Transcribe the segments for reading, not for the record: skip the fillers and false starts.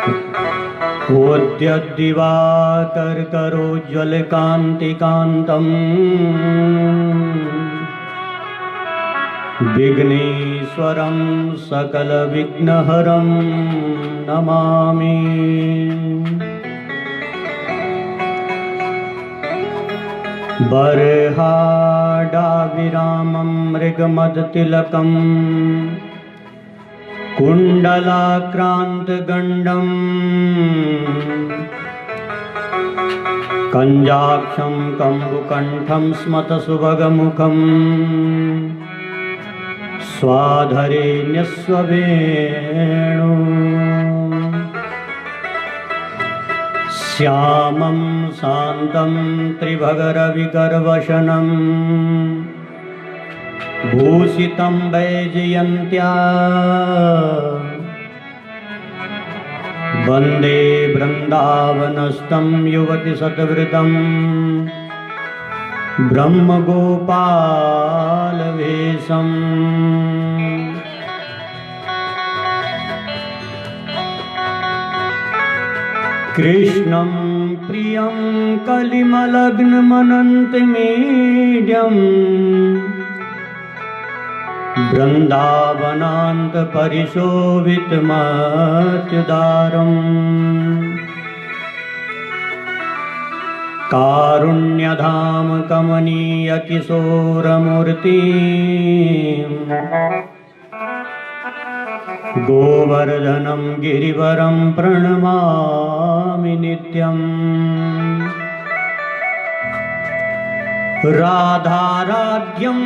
ओद्यद्दिवाकरकरोज्ज्वलकान्तिकान्तम् विघ्नेश्वरं सकलविघ्नहरं नमामि। बर्हाडाभिरामं मृगमदतिलकम् कुण्डलाक्रान्तगण्डम् कञ्जाक्षं कम्बुकण्ठं स्मतसुभगमुखम् स्वाधरे न्यस्ववेणु श्यामं शान्तं त्रिभगरविगर्वशनं भूषितं वैजयन्त्या वन्दे वृन्दावनस्थं युवतिशतवृतं ब्रह्मगोपालवेशम्। कृष्णं प्रियं कलिमलग्नमनन्तमीड्यम् वृन्दावनान्तपरिशोभितमत्युदारम् कारुण्यधाम कमनीयकिशोरमूर्ति गोवर्धनं गिरिवरं प्रणमामि नित्यम्। राधाराध्यं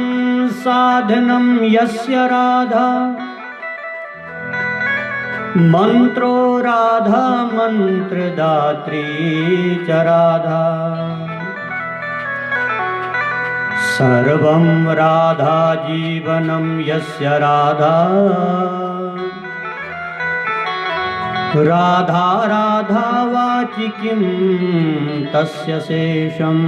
साधनं यस्य राधा मन्त्रो राधा मन्त्रदात्री च राधा सर्वं राधा जीवनं यस्य राधा राधा राधा वाचि किं तस्य शेषम्।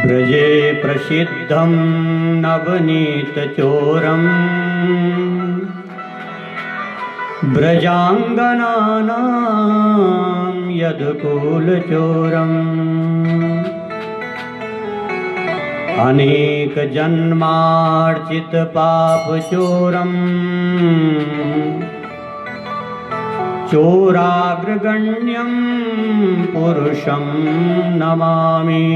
ब्रजे प्रसिद्धं नवनीतचोरम् ब्रजाङ्गनानां यदुकुलचोरम् अनेकजन्मार्जितपापचोरम् चोराग्रगण्यं पुरुषं नमामि।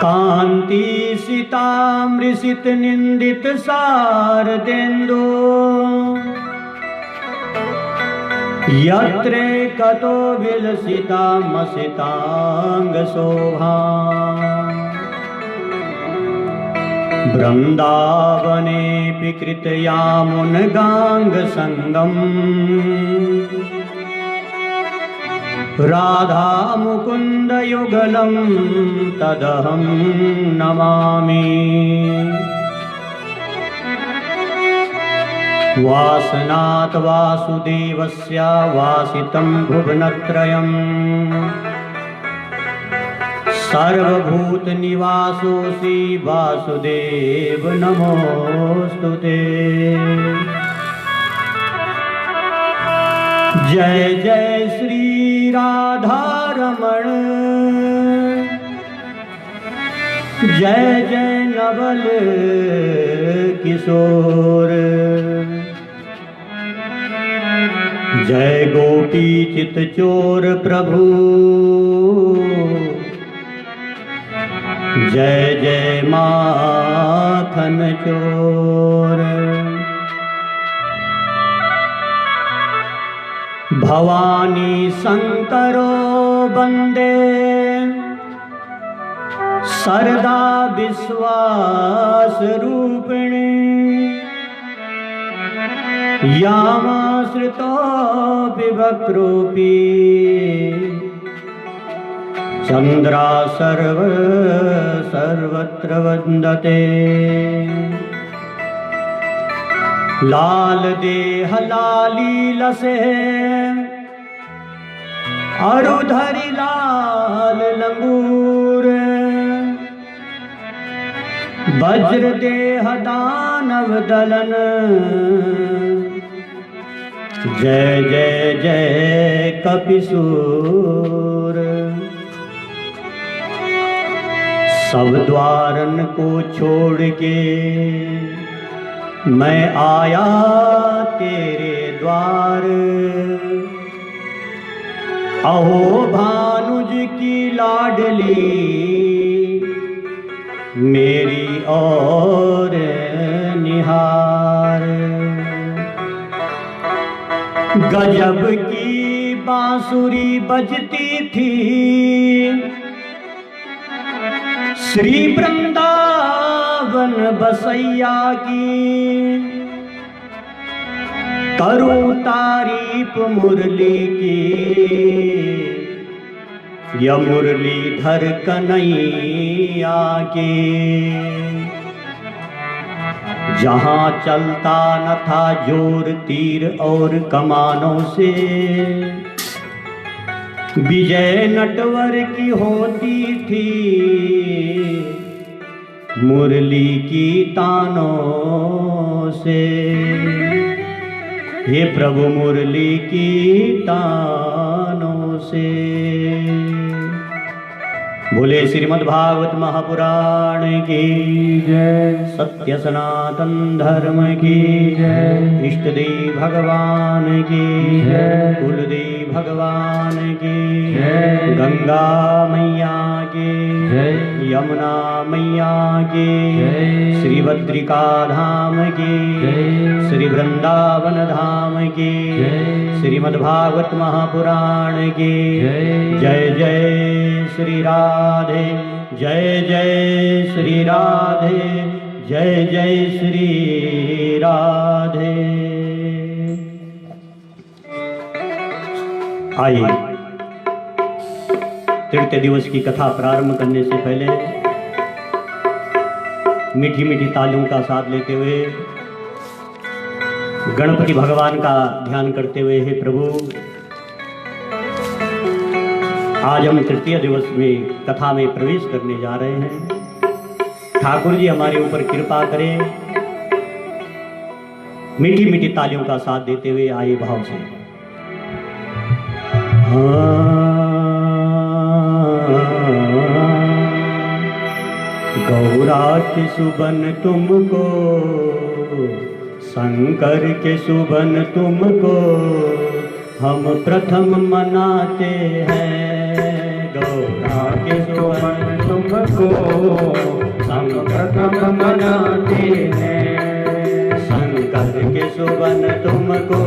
कान्तिसितामृषितनिन्दितशारदेन्दो यत्रैकतो विलसितामसिताङ्गशोभा वृन्दावनेऽपि कृतयामुनगाङ्गसङ्गम् राधा मुकुन्दयुगलं तदहं नमामि। वासनात् वासुदेवस्य वासितं भुवनत्रयम् सर्वभूतनिवासोऽसि वासुदेव नमोऽस्तु ते। जय जय श्री राधारमण जय जय नवल किशोर जय गोपी चितचोर प्रभु जय जय माखन चोर। भवानी शंकरो वंदे सरदा विश्वास रूपिणी यामाश्रितो विवक्रोऽपि चंद्रा सर्वत्र वंदते। लाल देह लाली लसे अरुधरि लाल लंगूर वज्र देह दानव दलन, जय जय जय कपिसूर। सब द्वारन को छोड़ के मैं आया तेरे द्वार। अहो भानुज की लाडली मेरी और निहार। गजब की बांसुरी बजती थी श्री वृंदावन बसैया की। करूं तारीफ मुरली की या मुरलीधर कन्हैया के। जहां चलता न था जोर तीर और कमानों से, विजय नटवर की होती थी मुरली की तानों से। हे प्रभु मुरली की तानों से। बोले श्रीमद् भागवत महापुराण की जय। सत्य सनातन धर्म की जय। इष्ट देव भगवान की जय। कुलदेव भगवान की जय। गंगा मैया की जय। यमुना मैया की जय। श्री बद्रिका धाम की जय। श्री वृंदावन धाम की जय। श्रीमद् भागवत महापुराण की जय। जय जय श्री राधे, जय जय श्री राधे, जय जय श्री राधे। आइए तृतीय दिवस की कथा प्रारंभ करने से पहले मीठी मीठी तालियों का साथ लेते हुए गणपति भगवान का ध्यान करते हुए, हे प्रभु आज हम तृतीय दिवस में कथा में प्रवेश करने जा रहे हैं। ठाकुर जी हमारे ऊपर कृपा करें। मीठी मीठी तालियों का साथ देते हुए आए भाव से। गौरा के सुबन तुमको, शंकर के सुबन तुमको हम प्रथम मनाते हैं। गौरा के सुबन तुमको हम प्रथम मनाते हैं। शंकर के सुबन तुमको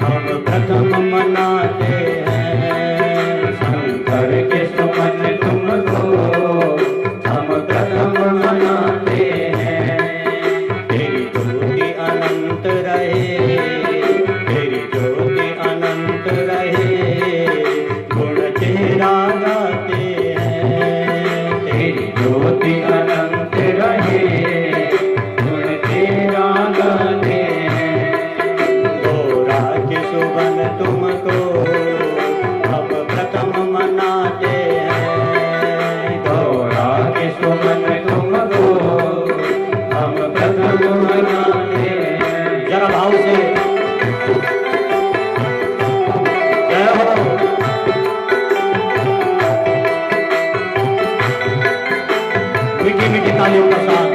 हम प्रथम मनाते हैं। शंकर के सुबन तुमको हम प्रथम मनाते हैं। तेरी ज्योति अनंत रहे, तेरी ज्योति अनंत रहे, गुण तेरा गाते हैं। तेरी ज्योति अनंत रहे, गुण तेरा गाते हैं। गौरा के सुबन तुमको हम प्रथम मनाते हैं। गौरा के सुबन तुमको हम प्रथम मनाते हैं। जरा भाव से जय हो। मीठी मीठी तालियों का साथ।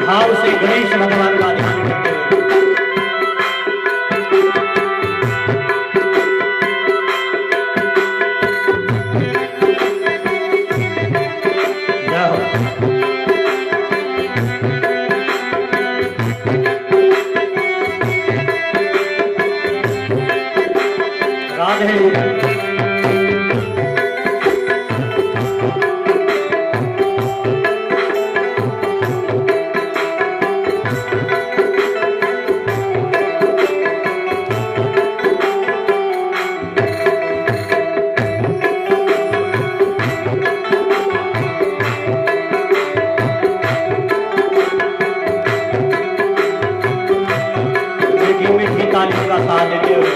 भाव से गणेश भगवान का ध्यान करते हुए का साथ देते हुए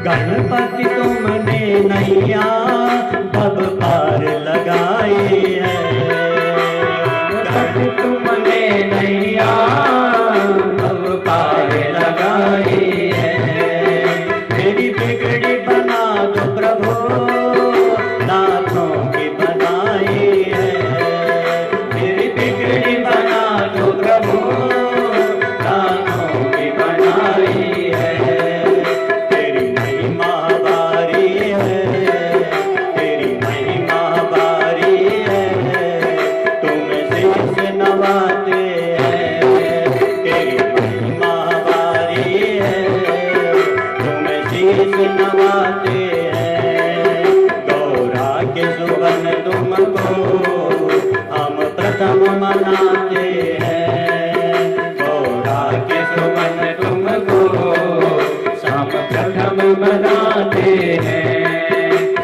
गणपति तुमने नैया तब पार लगाई है, गणपति तुमने नैया तब पार लगाई है। मेरी बिगड़ी बना दो प्रभु नाथों की बनाई है, मेरी बिगड़ी बना दो प्रभु नाथों की बनाई है। नवाते हैं गौरा के सुवन तुमको हम प्रथम मनाते हैं, गौरा के सुवन तुमको हम प्रथम मनाते हैं।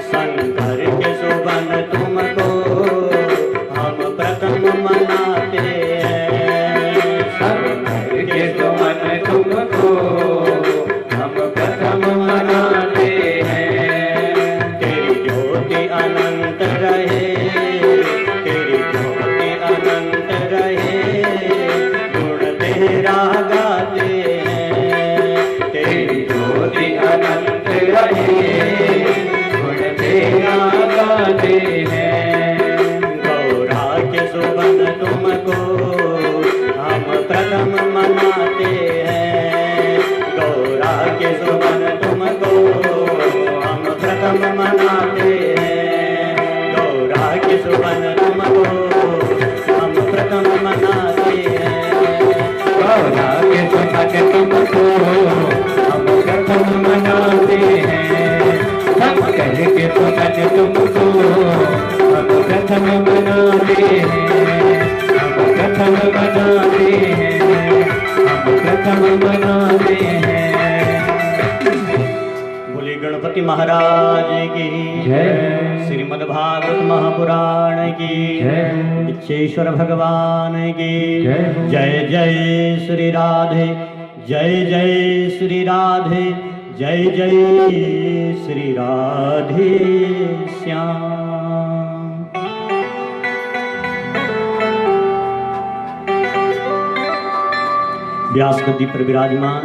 शंकर के सुवन तुमको हम प्रथम मनाते हैं, शंकर के सुवन तुमको हम प्रथम मनाते हैं। तेरी ज्योति अनंत रहे, तेरी ज्योति अनंत रहे, गुण तेरा गाते हैं। तेरी ज्योति अनंत रहे, गुण तेरा गाते हैं। गौरा के सुवन तुमको हम प्रथम मनाते हैं, गौरा के सुवन तुमको हम प्रथम मनाते हैं, गौरा के सुवन तुमको हम प्रथम मनाते हैं। गौरा के सुवन तुमको हम प्रथम मनाते हैं, शंकर के सुवन तुमको हम प्रथम मनाते हैं, हम प्रथम मनाते हैं, हम प्रथम मनाते हैं। बोले गणपति महाराज की जय, श्रीमद् भागवत महापुराण की जय, इच्छेश्वर भगवान की जय। जय जय श्री राधे, जय जय श्री राधे, जय जय श्री राधे श्याम। व्यास गद्दी पर विराजमान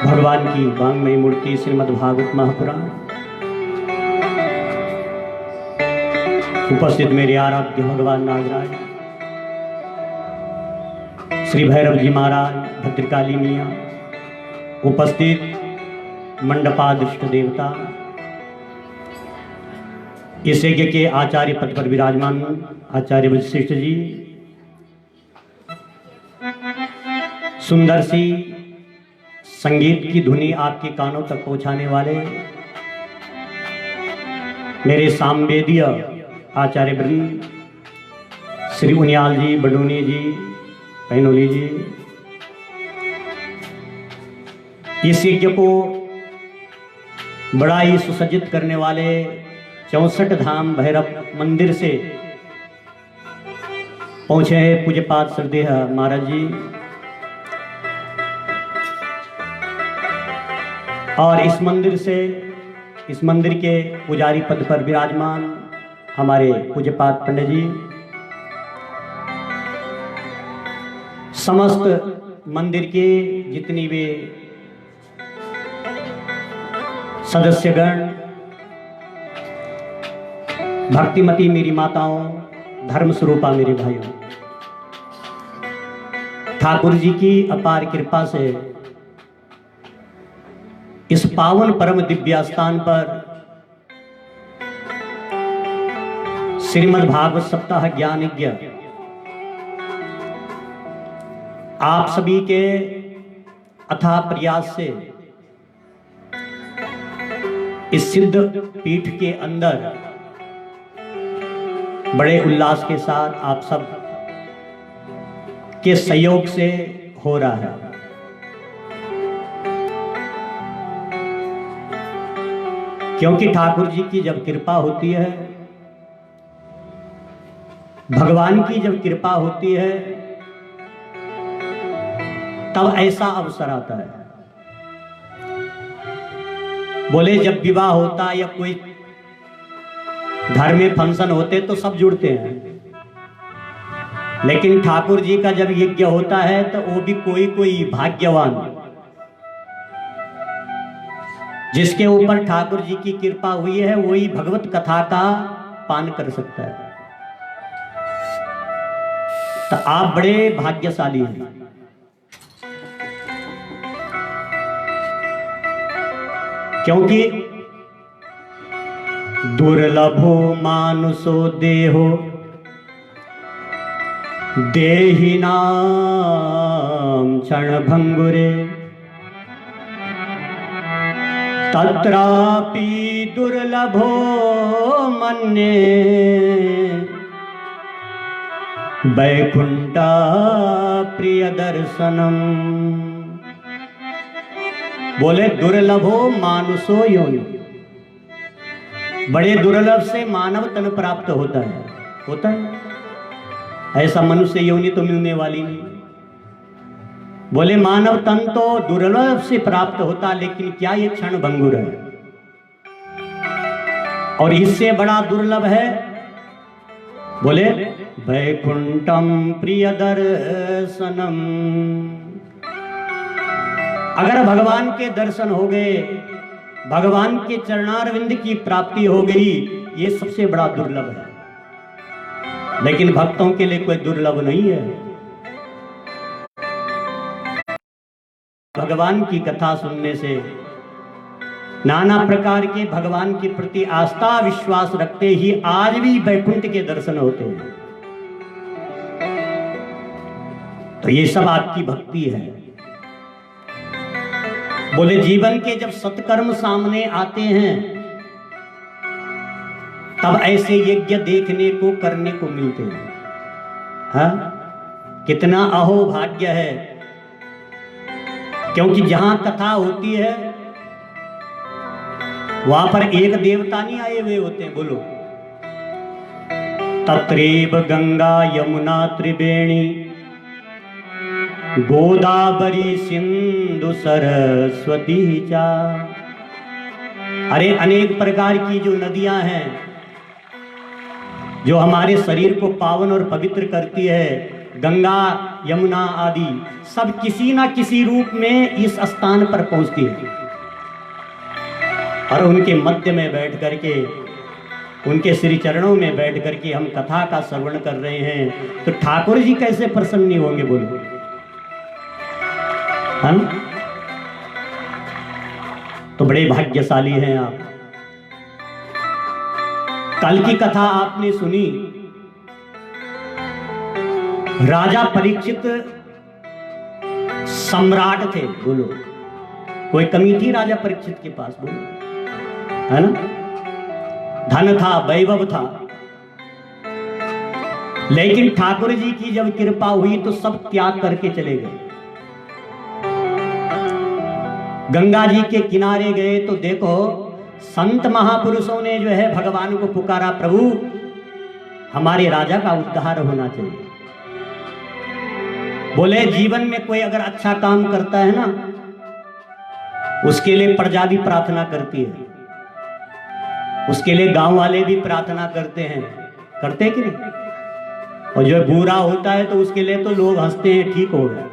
भगवान की वांग्मयी मूर्ति श्रीमद् भागवत महापुराण, उपस्थित मेरे आराध्य भगवान नागराज, श्री भैरव जी महाराज, भद्रकाली मियाँ, उपस्थित मंडपाधीष्ट देवता, इस यज्ञ के आचार्य पद पर विराजमान आचार्य वशिष्ठ जी, सुंदर सी संगीत की धुनी आपके कानों तक पहुंचाने वाले मेरे सामवेदीय आचार्य वृंद, श्री उनियाल जी, बडूनी जी, पैनोली जी, इस यज्ञ को बड़ा ही सुसज्जित करने वाले 64 धाम भैरव मंदिर से पहुंचे हैं पूज्यपाद श्रद्धेय महाराज जी, और इस मंदिर के पुजारी पद पर विराजमान हमारे पूज्यपाद पंडित जी, समस्त मंदिर के जितनी भी सदस्यगण, भक्तिमती मेरी माताओं, धर्म स्वरूपा मेरे भाइयों, ठाकुर जी की अपार कृपा से इस पावन परम दिव्य स्थान पर श्रीमद् भागवत सप्ताह ज्ञान यज्ञ आप सभी के अथाह प्रयास से इस सिद्ध पीठ के अंदर बड़े उल्लास के साथ आप सब के सहयोग से हो रहा है। क्योंकि ठाकुर जी की जब कृपा होती है, भगवान की जब कृपा होती है, तब ऐसा अवसर आता है। बोले जब विवाह होता या कोई घर में फंक्शन होते तो सब जुड़ते हैं, लेकिन ठाकुर जी का जब यज्ञ होता है तो वो भी कोई कोई भाग्यवान जिसके ऊपर ठाकुर जी की कृपा हुई है वही भगवत कथा का पान कर सकता है। तो आप बड़े भाग्यशाली हैं। क्योंकि दुर्लभो मानुषो देहो देहिनां क्षणभंगुरे तत्रापि दुर्लभो मन्ये वैकुंठा प्रिय दर्शनम। बोले दुर्लभो मानुषो योनि, बड़े दुर्लभ से मानव तन प्राप्त होता है, ऐसा मनुष्य योनि तो मिलने वाली नहीं। बोले मानव तन तो दुर्लभ से प्राप्त होता, लेकिन क्या ये क्षण भंगुर है, और इससे बड़ा दुर्लभ है। बोले वैकुंठम प्रिय दर्शनम। अगर भगवान के दर्शन हो गए, भगवान के चरणारविंद की प्राप्ति हो गई, ये सबसे बड़ा दुर्लभ है। लेकिन भक्तों के लिए कोई दुर्लभ नहीं है। भगवान की कथा सुनने से, नाना प्रकार के भगवान के प्रति आस्था विश्वास रखते ही आज भी वैकुंठ के दर्शन होते हैं। तो ये सब आपकी भक्ति है। बोले जीवन के जब सत्कर्म सामने आते हैं तब ऐसे यज्ञ देखने को करने को मिलते हैं। हाँ, कितना अहो भाग्य है। क्योंकि जहां कथा होती है वहां पर एक देवता नहीं आए हुए होते हैं। बोलो तत्रैव गंगा यमुना त्रिवेणी गोदावरी सिंधु सरस्वती चा। अरे अनेक प्रकार की जो नदियां हैं जो हमारे शरीर को पावन और पवित्र करती है, गंगा यमुना आदि सब किसी ना किसी रूप में इस स्थान पर पहुंचती है। और उनके मध्य में बैठ करके, उनके श्री चरणों में बैठ करके हम कथा का श्रवण कर रहे हैं, तो ठाकुर जी कैसे प्रसन्न नहीं होंगे। बोलो हम तो बड़े भाग्यशाली हैं आप। कल की कथा आपने सुनी, राजा परीक्षित सम्राट थे। बोलो कोई कमी थी राजा परीक्षित के पास? बोलो है ना, धन था, वैभव था, लेकिन ठाकुर जी की जब कृपा हुई तो सब त्याग करके चले गए। गंगा जी के किनारे गए तो देखो संत महापुरुषों ने जो है भगवान को पुकारा, प्रभु हमारे राजा का उद्धार होना चाहिए। बोले जीवन में कोई अगर अच्छा काम करता है ना, उसके लिए प्रजा भी प्रार्थना करती है। उसके लिए गांव वाले भी प्रार्थना करते हैं, करते कि नहीं? और जो बुरा होता है तो उसके लिए तो लोग हंसते हैं, ठीक हो गया।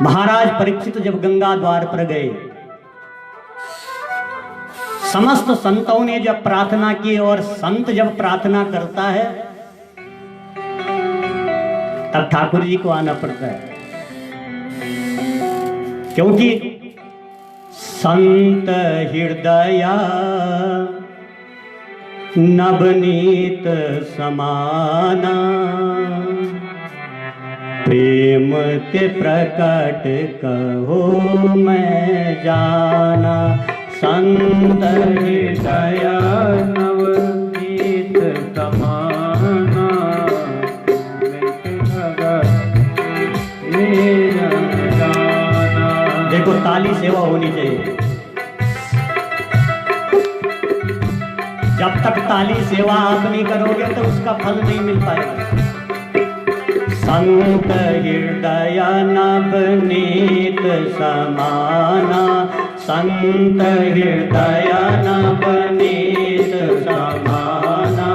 महाराज परीक्षित जब गंगा द्वार पर गए, समस्त संतों ने जब प्रार्थना की, और संत जब प्रार्थना करता है तब ठाकुर जी को आना पड़ता है, क्योंकि संत हृदया नवनीत समाना, प्रेम के प्रकट कहो मैं जाना। संत हृदया नवनीत समाना, देखो ताली सेवा होनी चाहिए। जब तक ताली सेवा आप नहीं करोगे तो उसका फल नहीं मिल पाएगा। संत हृदय नवनीत समाना, संत हृदय नवनीत समाना,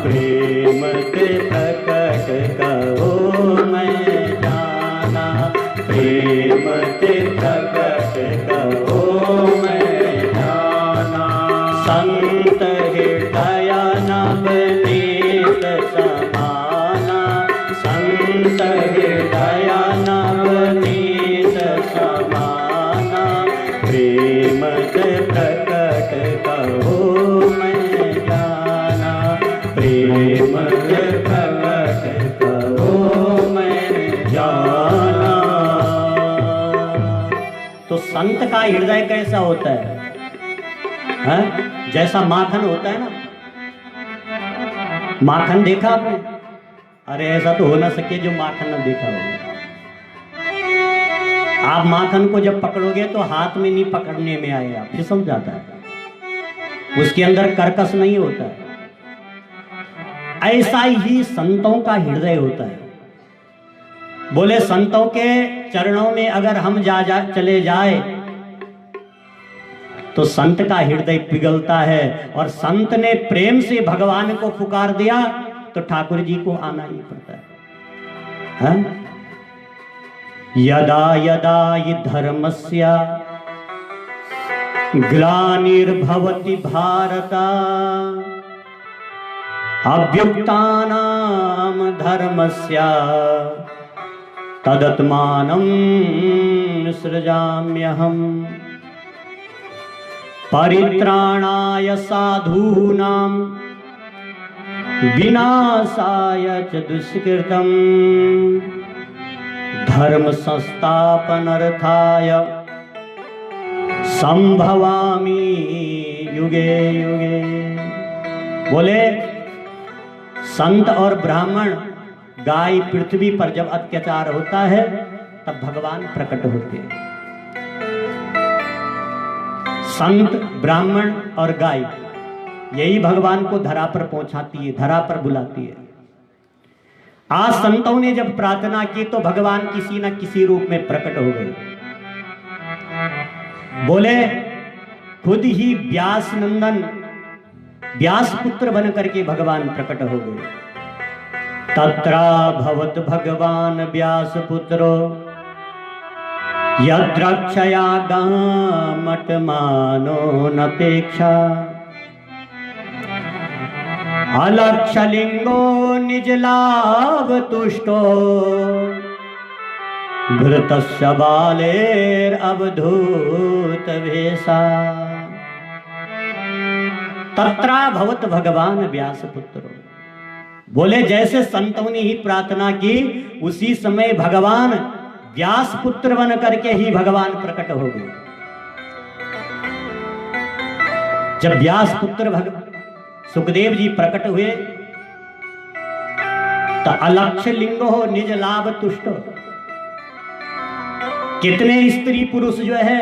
प्रेम के प्रकट कहो मैं जाना, प्रेम के प्रकट कहो मैं जाना। संत हृदय नवनीत समाना, संत हृदय नवनीत समाना, प्रेम के प्रकट कहो मैं जाना, प्रेम के प्रकट कहो मैं जाना। तो संत का हृदय कैसा होता है? जैसा माखन होता है ना, माखन देखा आपने? अरे ऐसा तो हो ना सके जो माखन ना देखा हो। आप माखन को जब पकड़ोगे तो हाथ में नहीं पकड़ने में आएगा, फिसल जाता है, उसके अंदर कर्कश नहीं होता है। ऐसा ही संतों का हृदय होता है। बोले संतों के चरणों में अगर हम चले जाए तो संत का हृदय पिघलता है, और संत ने प्रेम से भगवान को पुकार दिया तो ठाकुर जी को आना ही पड़ता है। यदा यदा हि धर्मस्य ग्लानिर्भवति भारत, अभ्युत्थानं धर्मस्य तदात्मानं सृजाम्यहम्, परित्राणाय साधूनां विनाशाय च दुष्कृतं, धर्म संस्थापनार्थाय संभवामि युगे युगे। बोले संत और ब्राह्मण, गाय पृथ्वी पर जब अत्याचार होता है तब भगवान प्रकट होते हैं। संत, ब्राह्मण और गाय, यही भगवान को धरा पर पहुंचाती है, धरा पर बुलाती है। आज संतों ने जब प्रार्थना की तो भगवान किसी न किसी रूप में प्रकट हो गए। बोले खुद ही व्यास नंदन, व्यास पुत्र बन करके भगवान प्रकट हो गए। तत्रा भवत भगवान व्यास पुत्रो, यद्रक्षया गामट मानो नपेक्षा, अलक्षलिंगो निज लाभ तुष्टो, भृतस्य बालेर अवधूत भेषा। तत्रा भवत भगवान व्यास पुत्रो। बोले जैसे संतों ने ही प्रार्थना की, उसी समय भगवान व्यास पुत्र बन करके ही भगवान प्रकट हो गए। जब व्यास पुत्र सुखदेव जी प्रकट हुए तो अलक्ष्य लिंगो हो निज लाभ तुष्टो। कितने स्त्री पुरुष जो है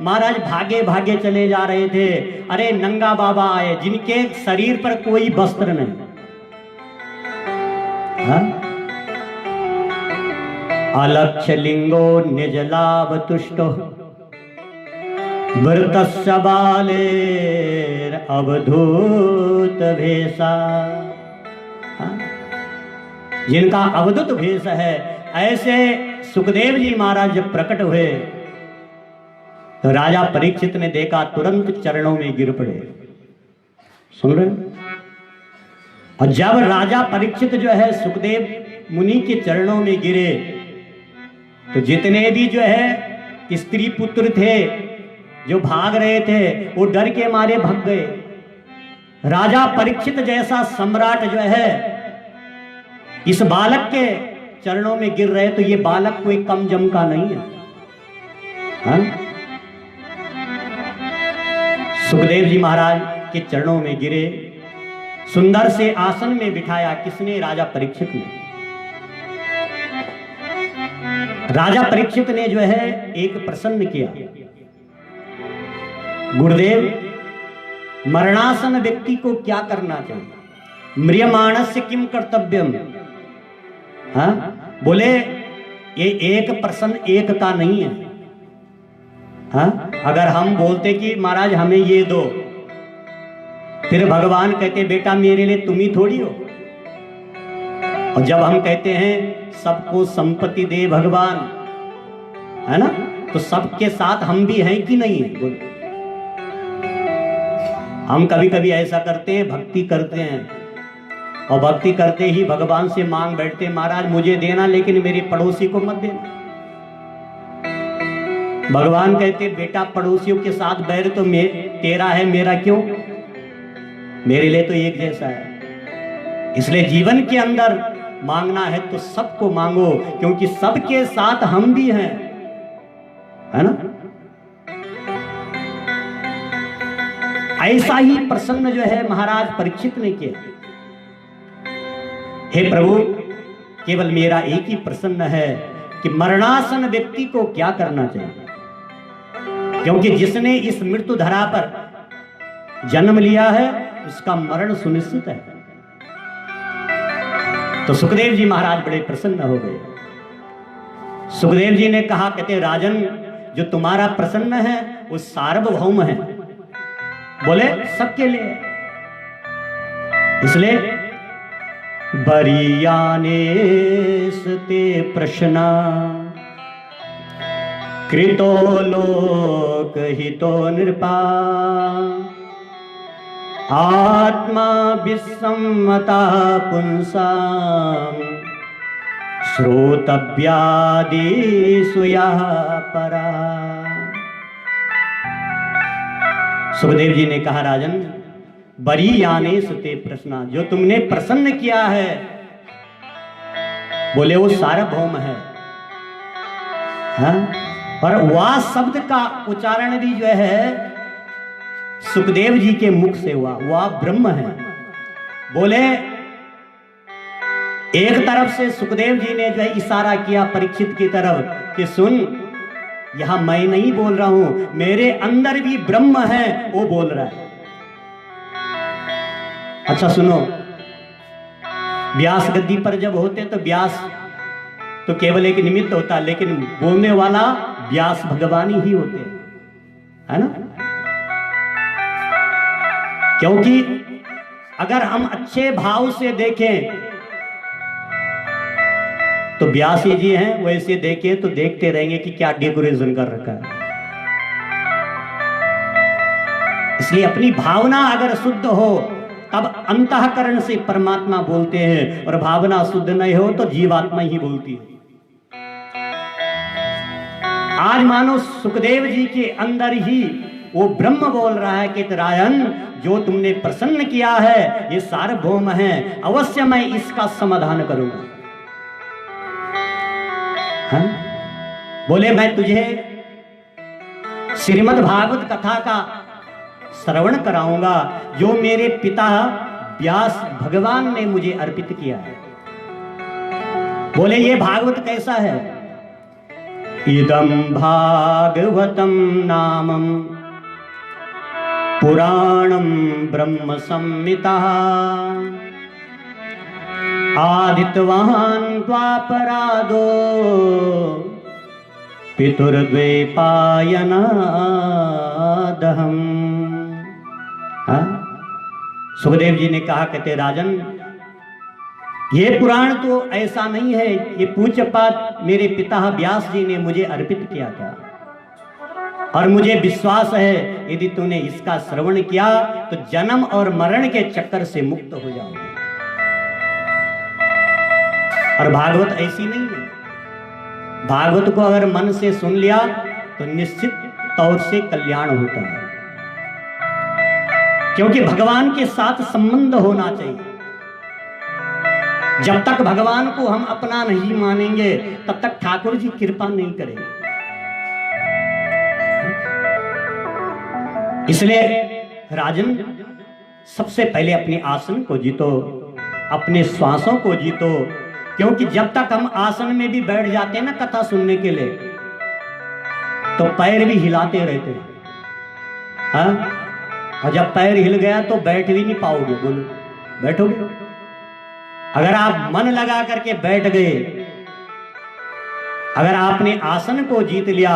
महाराज भागे भागे चले जा रहे थे। अरे नंगा बाबा आए जिनके शरीर पर कोई वस्त्र नहीं। अलक्ष्य लिंगो निज लाभ तुष्टो, वृतस्य बालेर अवधूत भेषा, जिनका अवधूत भेष है, ऐसे सुखदेव जी महाराज जब प्रकट हुए तो राजा परीक्षित ने देखा, तुरंत चरणों में गिर पड़े। सुन रहे हैं? और जब राजा परीक्षित जो है सुखदेव मुनि के चरणों में गिरे तो जितने भी जो है स्त्री पुत्र थे जो भाग रहे थे वो डर के मारे भाग गए। राजा परीक्षित जैसा सम्राट जो है इस बालक के चरणों में गिर रहे तो ये बालक कोई कम जम का नहीं है, हाँ? सुखदेव जी महाराज के चरणों में गिरे, सुंदर से आसन में बिठाया। किसने? राजा परीक्षित ने। राजा परीक्षित ने जो है एक प्रसन्न किया, गुरुदेव मरणासन व्यक्ति को क्या करना चाहिए? म्रियमाणस्य किम कर्तव्यम? हाँ? बोले ये एक प्रश्न एक का नहीं है। हाँ? अगर हम बोलते कि महाराज हमें ये दो, फिर भगवान कहते बेटा मेरे लिए तुम ही थोड़ी हो। और जब हम कहते हैं सबको संपत्ति दे भगवान, है ना, तो सबके साथ हम भी हैं कि नहीं है? बोलो। हम कभी कभी ऐसा करते हैं, भक्ति करते हैं और भक्ति करते ही भगवान से मांग बैठते, महाराज मुझे देना लेकिन मेरे पड़ोसी को मत देना। भगवान कहते बेटा पड़ोसियों के साथ बैर तो तेरा है, मेरा क्यों? मेरे लिए तो एक जैसा है। इसलिए जीवन के अंदर मांगना है तो सबको मांगो, क्योंकि सबके साथ हम भी हैं, है ना। ऐसा ही प्रसन्न जो है महाराज परीक्षित ने किया। हे प्रभु, केवल मेरा एक ही प्रश्न है कि मरणासन व्यक्ति को क्या करना चाहिए, क्योंकि जिसने इस मृत्यु धरा पर जन्म लिया है उसका मरण सुनिश्चित है। तो सुखदेव जी महाराज बड़े प्रसन्न हो गए। सुखदेव जी ने कहा, कहते राजन जो तुम्हारा प्रसन्न है वो सार्वभौम है, बोले सबके लिए। इसलिए बरीयाने ते प्रश्ना कृतो लोक हितो नृपा आत्मा विसम्मता पुंसाम श्रोतव्यादिषु यः परा। सुखदेव जी ने कहा, राजन बरीयाने ते प्रश्ना, जो तुमने प्रसन्न किया है बोले वो सार्वभौम है, हाँ? और वाह शब्द का उच्चारण भी जो है सुखदेव जी के मुख से हुआ, वह ब्रह्म है। बोले एक तरफ से सुखदेव जी ने जो है इशारा किया परीक्षित की तरफ कि सुन, यहां मैं नहीं बोल रहा हूं, मेरे अंदर भी ब्रह्म है, वो बोल रहा है। अच्छा सुनो, व्यास गद्दी पर जब होते तो व्यास तो केवल एक निमित्त होता, लेकिन बोलने वाला व्यास भगवान ही होते हैं, है ना। क्योंकि अगर हम अच्छे भाव से देखें तो व्यास जी हैं, वैसे देखें तो देखते रहेंगे कि क्या डेकोरेशन कर रखा है। इसलिए अपनी भावना अगर शुद्ध हो तब अंतःकरण से परमात्मा बोलते हैं, और भावना शुद्ध नहीं हो तो जीवात्मा ही बोलती है। आज मानो सुखदेव जी के अंदर ही वो ब्रह्म बोल रहा है कि राजन जो तुमने प्रसन्न किया है ये सार्वभौम है, अवश्य मैं इसका समाधान करूंगा। हाँ? बोले मैं तुझे श्रीमद् भागवत कथा का श्रवण कराऊंगा जो मेरे पिता व्यास भगवान ने मुझे अर्पित किया है। बोले ये भागवत कैसा है? इदं भागवतं नामं पुराणं ब्रह्म संहिता आदितवान् द्वापरादो पितुर्द्वैपायनादहम्। हाँ, सुखदेव जी ने कहा, कहते राजन, ये पुराण तो ऐसा नहीं है, ये पूज्यपाद मेरे पिता व्यास जी ने मुझे अर्पित किया था, और मुझे विश्वास है यदि तूने इसका श्रवण किया तो जन्म और मरण के चक्कर से मुक्त हो जाओगे। और भागवत ऐसी नहीं है, भागवत को अगर मन से सुन लिया तो निश्चित तौर से कल्याण होता है, क्योंकि भगवान के साथ संबंध होना चाहिए। जब तक भगवान को हम अपना नहीं मानेंगे तब तक ठाकुर जी कृपा नहीं करेंगे। इसलिए राजन, सबसे पहले अपने आसन को जीतो, अपने श्वासों को जीतो, क्योंकि जब तक हम आसन में भी बैठ जाते हैं ना कथा सुनने के लिए, तो पैर भी हिलाते रहते हैं। हाँ? और जब पैर हिल गया तो बैठ भी नहीं पाओगे। बोलो, बैठोगे? अगर आप मन लगा करके बैठ गए, अगर आपने आसन को जीत लिया,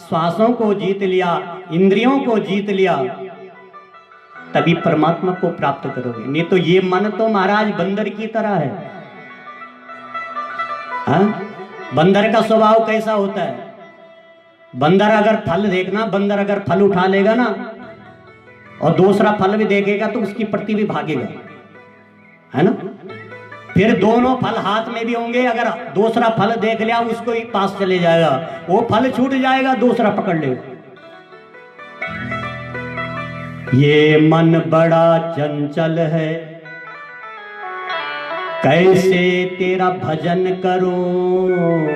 श्वासों को जीत लिया, इंद्रियों को जीत लिया, तभी परमात्मा को प्राप्त करोगे। नहीं तो ये मन तो महाराज बंदर की तरह है। हाँ? बंदर का स्वभाव कैसा होता है? बंदर अगर फल देखना, बंदर अगर फल उठा लेगा ना और दूसरा फल भी देखेगा तो उसकी प्रति भी भागेगा, है ना? फिर दोनों फल हाथ में भी होंगे, अगर दूसरा फल देख लिया उसको ही पास चले जाएगा, वो फल छूट जाएगा, दूसरा पकड़ लेगा। ये मन बड़ा चंचल है, कैसे तेरा भजन करूं,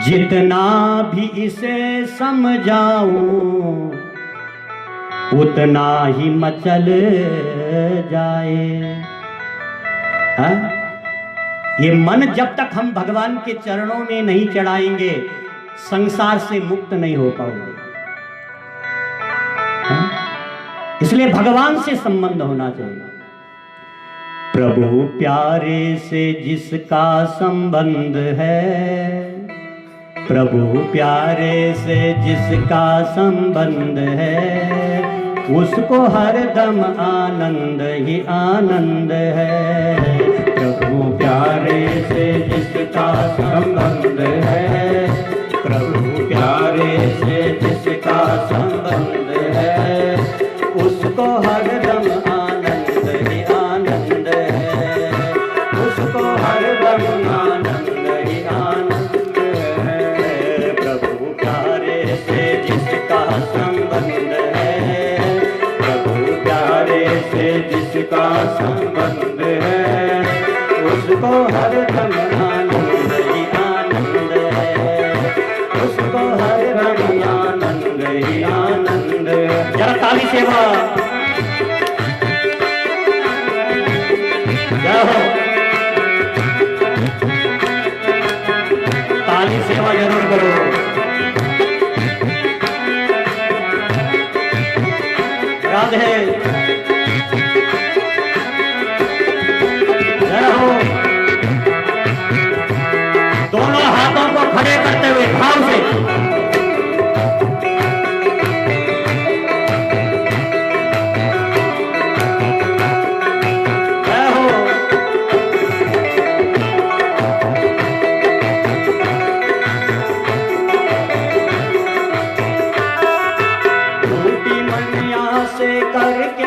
जितना भी इसे समझाऊं उतना ही मचल जाए। हाँ? ये मन जब तक हम भगवान के चरणों में नहीं चढ़ाएंगे संसार से मुक्त नहीं हो पाओगे। हाँ? इसलिए भगवान से संबंध होना चाहिए। प्रभु प्यारे से जिसका संबंध है, प्रभु प्यारे से जिसका संबंध है, उसको हरदम आनंद ही आनंद है। प्रभु प्यारे से जिसका संबंध है, प्रभु प्यारे से जिसका संबंध है, उसको हरदम आनंद ही आनंद है, उसको हरदम आनंद ही आनंद है। प्रभु प्यारे से जिसका संबंध है, प्रभु प्यारे से जिसका संबंध है, उसको हरदम आनंद ही आनंद है, उसको हरदम आनंद ही आनंद है। जरा ताली सेवा हो, ताली सेवा जरूर करो। राधे हो, दोनों हाथों को खड़े करते हुए भाव से करके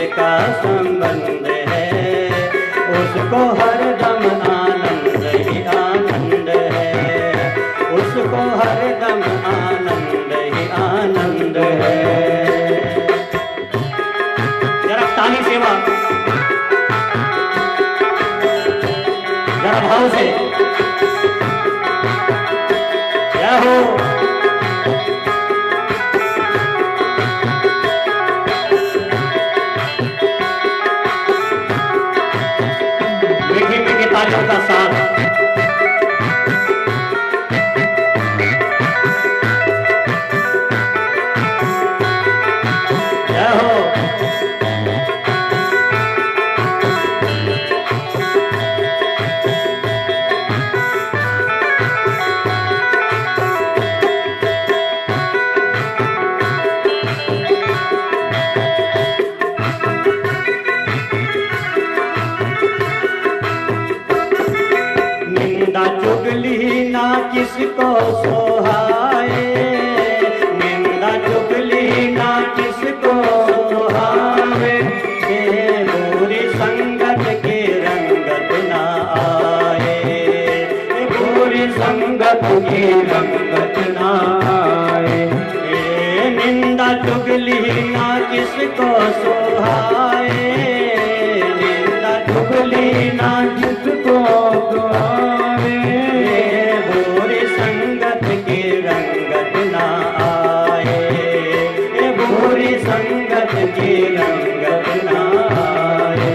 जिसका संबंध है, उसको हरदम आनंद ही आनंद है, उसको हरदम आनंद ही आनंद है। जरा ताली सेवा, जरा भाव से क्या हो। मीठी मीठी तालियों का साथ। क्या हो। निंदा चुगली ना किसको सोहाए, निंदा चुगली ना किसको सोहाए, ये बुरी संगत की रंगत ना आए, ये बुरी संगत की रंगत ना आए। ये निंदा चुगली ना किसको सोहाए, निंदा चुगली ना किसको सोहाए, बुरी संगत की रंगत ना आए, ये बुरी संगत की रंगत ना आए।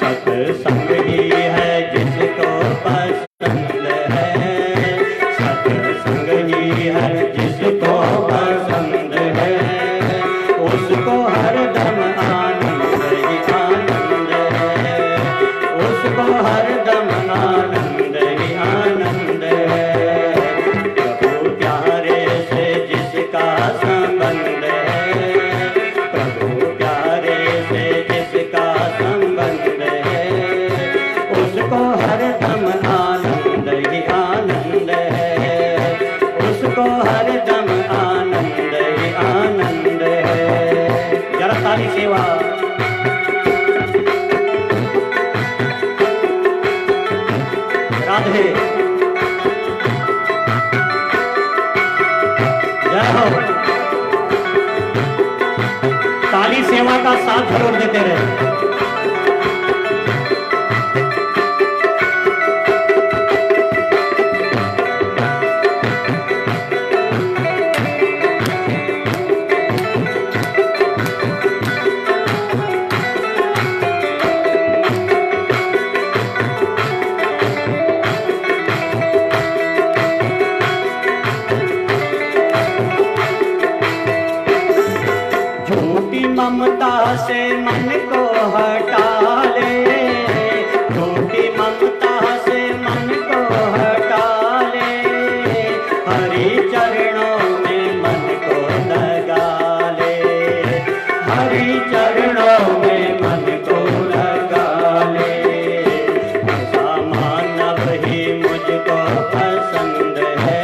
सत्संग ही है जिसको पसंद है, सत्संग ही है जिसको पसंद है, उसको हरदम आनंद ही आनंद है, उसको हरदम आनंद ही आनंद है। प्रभु प्यारे से जिसका संबंध है, प्रभु प्यारे से जिसका संबंध है, उसको हरदम आनंद ही आनंद है, उसको हरदम आनंद ही आनंद है। जरा ताली सेवा। राधे जय हो। ताली सेवा का साथ जरूर देते रहे। झूठी ममता से मन को हटा ले, झूठी ममता से मन को हटा ले, हरि चरणों में मन को लगा ले, हरि चरणों में मन को लगा ले। ऐसा मानव ही मुझको पसंद है,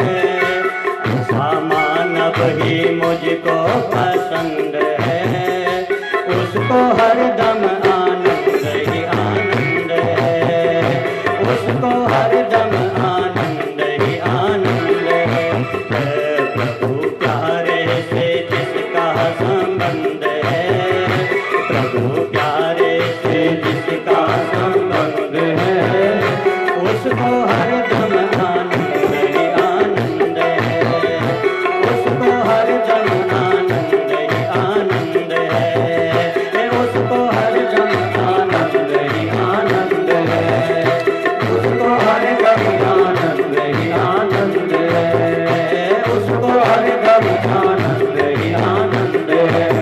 ऐसा मानव ही मुझको पसंद है, उसको हरदम आनंद ही आनंद है, उसको हरदम आनंद ही आनंद है। प्रभु प्यारे से जिसका संबंध है, प्रभु प्यारे से जिसका संबंध है, उसको हरदम आनंद ही आनंद है, उसको हरदम आनंद ही आनंद है, उसको हरदम आनंद ही आनंद है, उसको हरदम आनंद ही आनंद है, उसको हरदम आनंद ही आनंद है,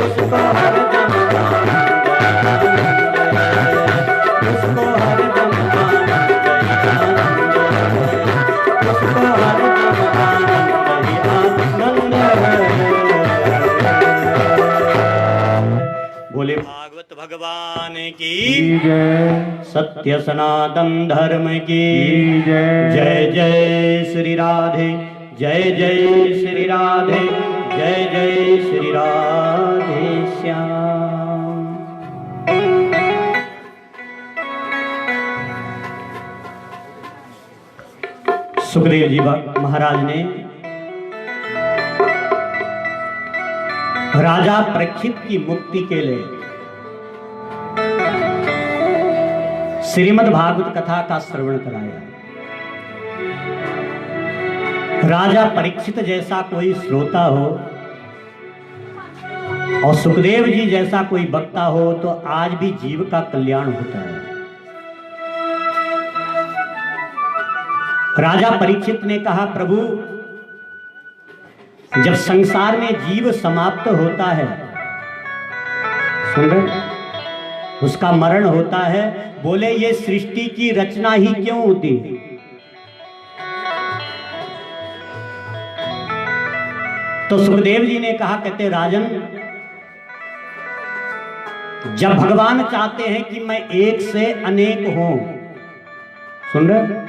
उसको हरदम उसको हरदम आनंद ही आनंद है, उसको हरदम आनंद ही आनंद है। बोले भागवत भगवान की जय, सत्य सनातन धर्म की जय। जय जय श्री राधे, जय जय श्री राधे, जय जय श्री राधे श्याम। सुखदेव जी महाराज ने राजा परीक्षित की मुक्ति के लिए श्रीमद् भागवत कथा का श्रवण कराया। राजा परीक्षित जैसा कोई श्रोता हो और सुखदेव जी जैसा कोई वक्ता हो तो आज भी जीव का कल्याण होता है। राजा परीक्षित ने कहा, प्रभु जब संसार में जीव समाप्त होता है, सुन रहे, उसका मरण होता है, बोले ये सृष्टि की रचना ही क्यों होती है? तो सुखदेव जी ने कहा, कहते राजन, जब भगवान चाहते हैं कि मैं एक से अनेक हूं, सुन रहे,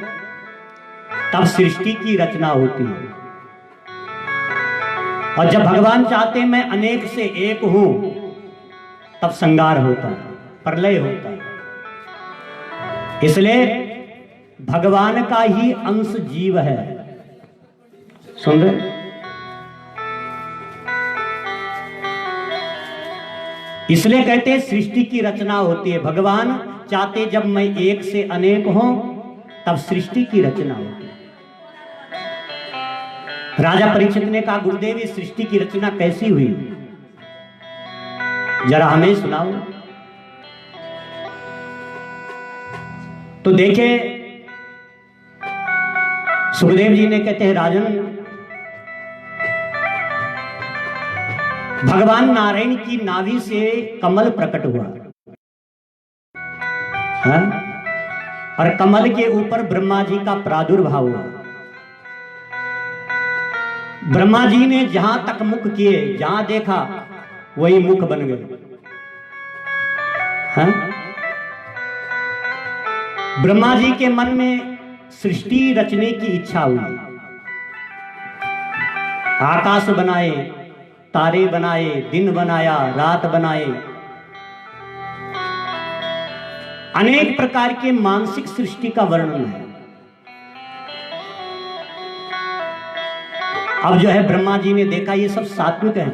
तब सृष्टि की रचना होती है। और जब भगवान चाहते हैं मैं अनेक से एक हूं, तब संगार होता है, प्रलय होता है। इसलिए भगवान का ही अंश जीव है। सुन रहे, इसलिए कहते हैं सृष्टि की रचना होती है। भगवान चाहते जब मैं एक से अनेक हूं, तब सृष्टि की रचना होती है। राजा परीक्षित ने कहा, गुरुदेव ये सृष्टि की रचना कैसी हुई, जरा हमें सुनाओ। तो देखे सुखदेव जी ने कहते हैं, राजन भगवान नारायण की नाभि से कमल प्रकट हुआ है? और कमल के ऊपर ब्रह्मा जी का प्रादुर्भाव हुआ। ब्रह्मा जी ने जहां तक मुख किए, जहां देखा वही मुख बन गए। ब्रह्मा जी के मन में सृष्टि रचने की इच्छा हुई। आकाश बनाए, तारे बनाए, दिन बनाया, रात बनाए, अनेक प्रकार के मानसिक सृष्टि का वर्णन है। अब जो है ब्रह्मा जी ने देखा ये सब सात्विक है।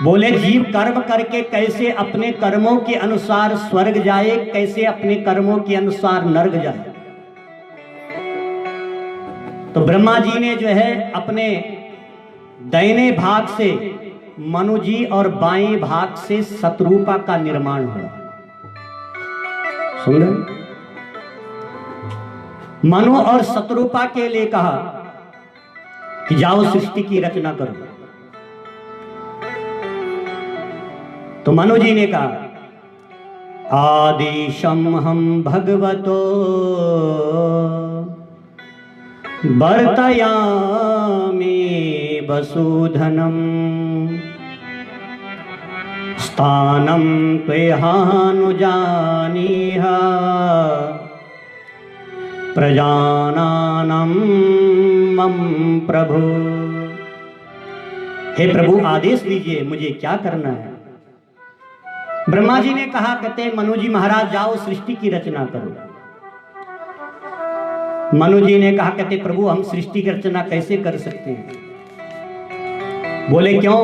बोले जीव कर्म करके कैसे अपने कर्मों के अनुसार स्वर्ग जाए, कैसे अपने कर्मों के अनुसार नर्क जाए। तो ब्रह्मा जी ने जो है अपने दाहिने भाग से मनु जी और बाएं भाग से शत्रुपा का निर्माण हुआ। सुन रहे, मनु और शत्रुपा के लिए कहा कि जाओ सृष्टि की रचना करो। तो मनु जी ने कहा, आदिशम हम भगवतो वर्तयामि वसुधनम स्थानं त्वेहानुजानीह प्रजानानं मम प्रभु। हे प्रभु आदेश दीजिए, मुझे क्या करना है? ब्रह्मा जी ने कहा, कहते मनु जी महाराज जाओ सृष्टि की रचना करो। मनु जी ने कहा, कहते प्रभु हम सृष्टि की रचना कैसे कर सकते हैं? बोले क्यों?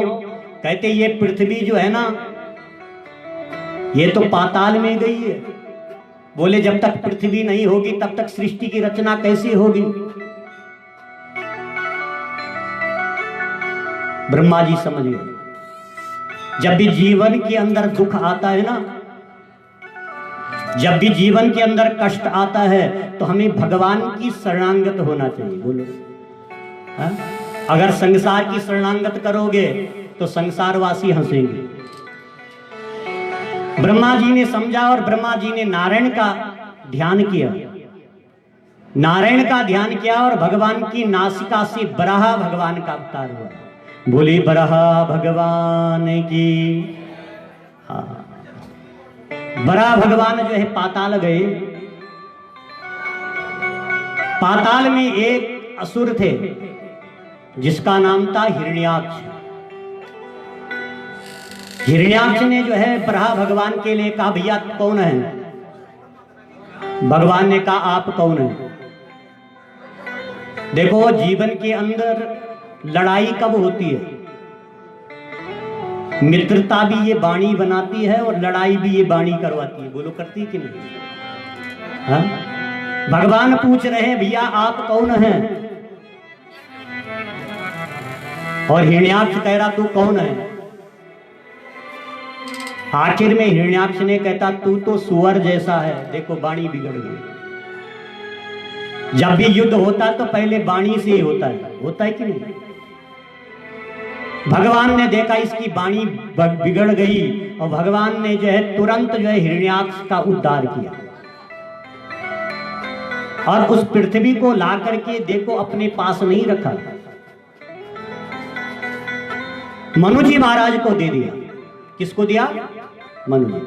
कहते ये पृथ्वी जो है ना, ये तो पाताल में गई है। बोले जब तक पृथ्वी नहीं होगी तब तक सृष्टि की रचना कैसे होगी? ब्रह्मा जी समझ गए। जब भी जीवन के अंदर दुख आता है ना, जब भी जीवन के अंदर कष्ट आता है, तो हमें भगवान की शरणागत होना चाहिए। बोलो हा? अगर संसार की शरणागत करोगे तो संसारवासी हंसेंगे। ब्रह्मा जी ने समझा और ब्रह्मा जी ने नारायण का ध्यान किया। नारायण का ध्यान किया और भगवान की नासिका से बराह भगवान का अवतार हुआ। बोली बराह भगवान की। हाँ, बराह भगवान जो है पाताल गए। पाताल में एक असुर थे जिसका नाम था हिरण्याक्ष। हिरण्याक्ष ने जो है बराह भगवान के लिए कहा, भैया कौन है? भगवान ने कहा, आप कौन है? देखो जीवन के अंदर लड़ाई कब होती है? मित्रता भी ये वाणी बनाती है और लड़ाई भी ये वाणी करवाती है। बोलो करती है कि नहीं? हाँ? भगवान पूछ रहे हैं भैया आप कौन हैं? और हिरण्याक्ष कह रहा तू कौन है? आखिर में हिरण्याक्ष ने कहता तू तो सुअर जैसा है। देखो वाणी बिगड़ गई। जब भी युद्ध होता है तो पहले वाणी से ही होता है कि नहीं? भगवान ने देखा इसकी वाणी बिगड़ गई और भगवान ने जो है तुरंत जो है हिरण्याक्ष का उद्धार किया और उस पृथ्वी को ला करके देखो अपने पास नहीं रखा, मनु जी महाराज को दे दिया। किसको दिया? मनु जी।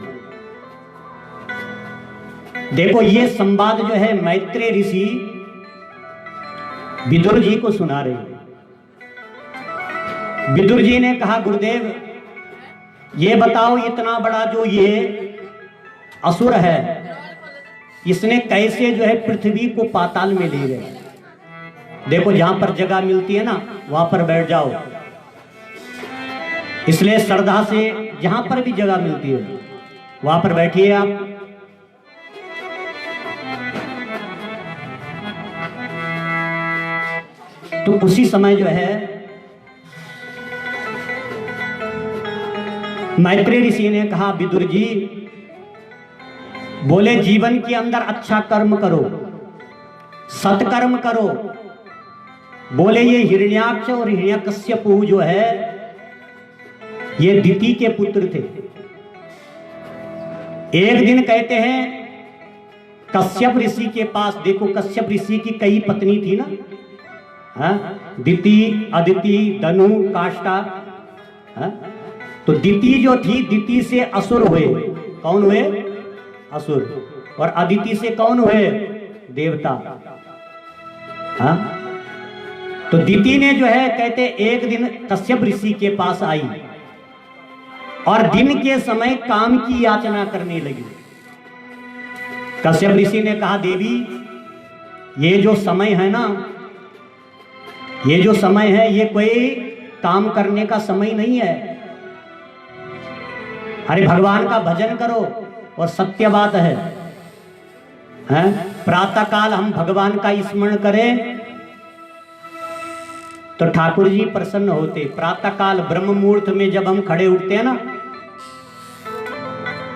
देखो ये संवाद जो है मैत्रेय ऋषि विदुर जी को सुना रहे हैं। विदुर जी ने कहा गुरुदेव ये बताओ इतना बड़ा जो ये असुर है इसने कैसे जो है पृथ्वी को पाताल में ले गए? देखो जहां पर जगह मिलती है ना वहां पर बैठ जाओ। इसलिए श्रद्धा से जहां पर भी जगह मिलती है वहां पर बैठिए आप। तो उसी समय जो है मैत्रेय ऋषि ने कहा विदुर जी बोले जीवन के अंदर अच्छा कर्म करो, सत्कर्म करो। बोले ये हिरण्याक्ष और हिरण्यकश्यपु जो है ये दिति के पुत्र थे। एक दिन कहते हैं कश्यप ऋषि के पास, देखो कश्यप ऋषि की कई पत्नी थी ना, दिति, अदिति, धनु, काष्ठा। तो दिति जो थी, दिति से असुर हुए। कौन हुए? असुर। और अदिति से कौन हुए? देवता। तो दिति ने जो है कहते एक दिन कश्यप ऋषि के पास आई और दिन के समय काम की याचना करने लगी। कश्यप ऋषि ने कहा देवी ये जो समय है ना, ये जो समय है ये कोई काम करने का समय नहीं है। अरे भगवान का भजन करो। और सत्य बात है, प्रातः काल हम भगवान का स्मरण करें तो ठाकुर जी प्रसन्न होते। प्रातः काल ब्रह्म मुहूर्त में जब हम खड़े उठते हैं ना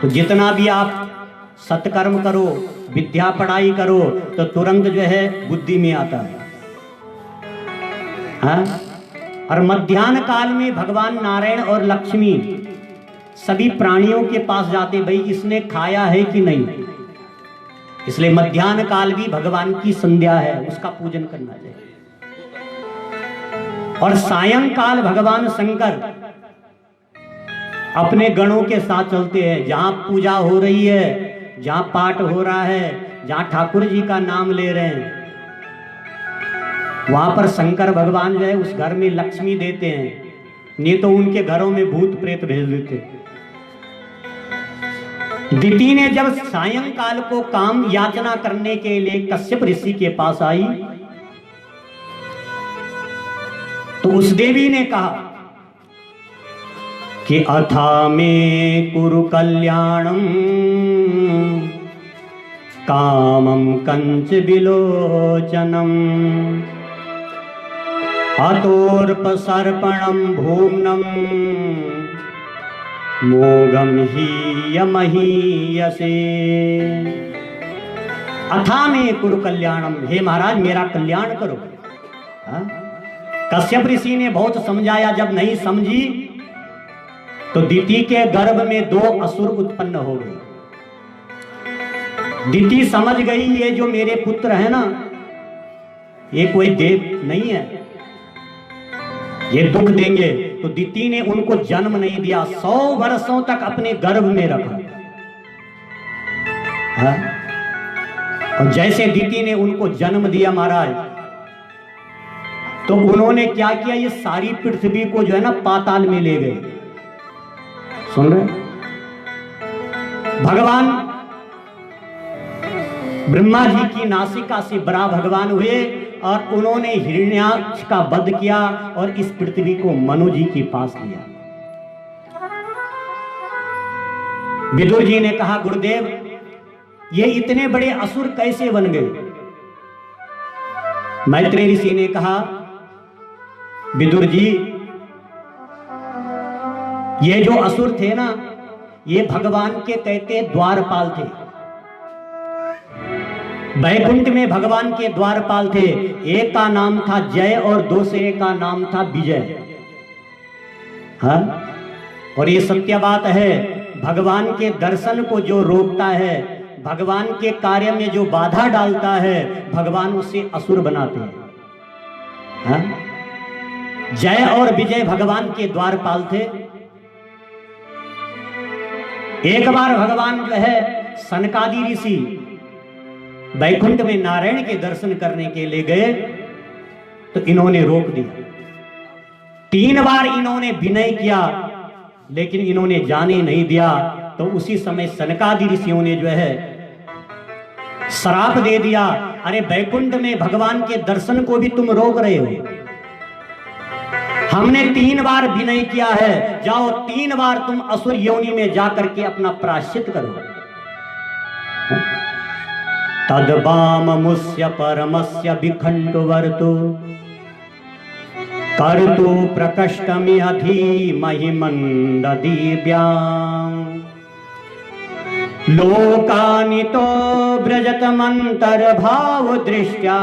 तो जितना भी आप सत्कर्म करो, विद्या पढ़ाई करो तो तुरंत जो है बुद्धि में आता है। और मध्याह्न काल में भगवान नारायण और लक्ष्मी सभी प्राणियों के पास जाते, भाई इसने खाया है कि नहीं। इसलिए मध्याह्न काल भी भगवान की संध्या है, उसका पूजन करना चाहिए। और सायंकाल भगवान शंकर अपने गणों के साथ चलते हैं। जहां पूजा हो रही है, जहां पाठ हो रहा है, जहां ठाकुर जी का नाम ले रहे हैं, वहां पर शंकर भगवान जो है उस घर में लक्ष्मी देते हैं, नहीं तो उनके घरों में भूत प्रेत भेज देते। दिति ने जब सायंकाल को काम याचना करने के लिए कश्यप ऋषि के पास आई तो उस देवी ने कहा कि अथा में कुरु कल्याणम कामम कंच विलोचनम हतोर्पसर्पणम भूम्नम मोगम ही यमहीयसे। अथा में कुरु कल्याणम, हे महाराज मेरा कल्याण करो। कश्यप ऋषि ने बहुत समझाया, जब नहीं समझी तो दिति के गर्भ में 2 असुर उत्पन्न हो गए। दिति समझ गई ये जो मेरे पुत्र है ना ये कोई देव नहीं है, ये दुख देंगे। तो दिति ने उनको जन्म नहीं दिया, 100 वर्षों तक अपने गर्भ में रखा। और जैसे दिति ने उनको जन्म दिया महाराज, तो उन्होंने क्या किया, ये सारी पृथ्वी को जो है ना पाताल में ले गए। सुन रहे? भगवान ब्रह्मा जी की नासिका से बड़ा भगवान हुए और उन्होंने हिरण्याक्ष का वध किया और इस पृथ्वी को मनु जी के पास लिया। विदुर जी ने कहा, गुरुदेव ये इतने बड़े असुर कैसे बन गए? मैत्रेय ऋषि ने कहा, विदुर जी ये जो असुर थे ना, ये भगवान के कहते द्वारपाल थे। वैकुंठ में भगवान के द्वारपाल थे। एक का नाम था जय और दूसरे का नाम था विजय। हाँ, और ये सत्य बात है, भगवान के दर्शन को जो रोकता है, भगवान के कार्य में जो बाधा डालता है, भगवान उसे असुर बनाते हैं। हाँ? जय और विजय भगवान के द्वारपाल थे। एक बार भगवान जो है सनकादि ऋषि वैकुंठ में नारायण के दर्शन करने के लिए गए, तो इन्होंने रोक दिया। 3 बार इन्होंने विनय किया, लेकिन इन्होंने जाने नहीं दिया। तो उसी समय सनकादि ऋषियों ने जो है श्राप दे दिया, अरे वैकुंठ में भगवान के दर्शन को भी तुम रोक रहे हो। हमने 3 बार विनय किया है, जाओ 3 बार तुम असुर योनि में जाकर के अपना प्रायश्चित करो। तद्वाममुस्य परमस्य विखण्डवर्तु कर्तु प्रकष्टमिह धीमहि मन्ददीव्याम् लोकानि तो व्रजतमन्तर्भाव दृष्ट्या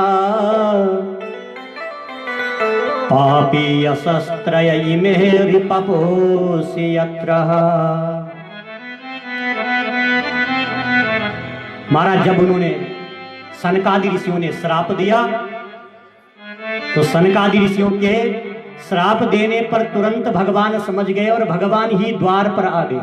पापीयशस्त्रय इमे रिपपोऽसि यत्रः। महाराज, जब उन्होंने सनकादि ऋषियों ने श्राप दिया, तो सनकादि ऋषियों के श्राप देने पर तुरंत भगवान समझ गए और भगवान ही द्वार पर आ गए।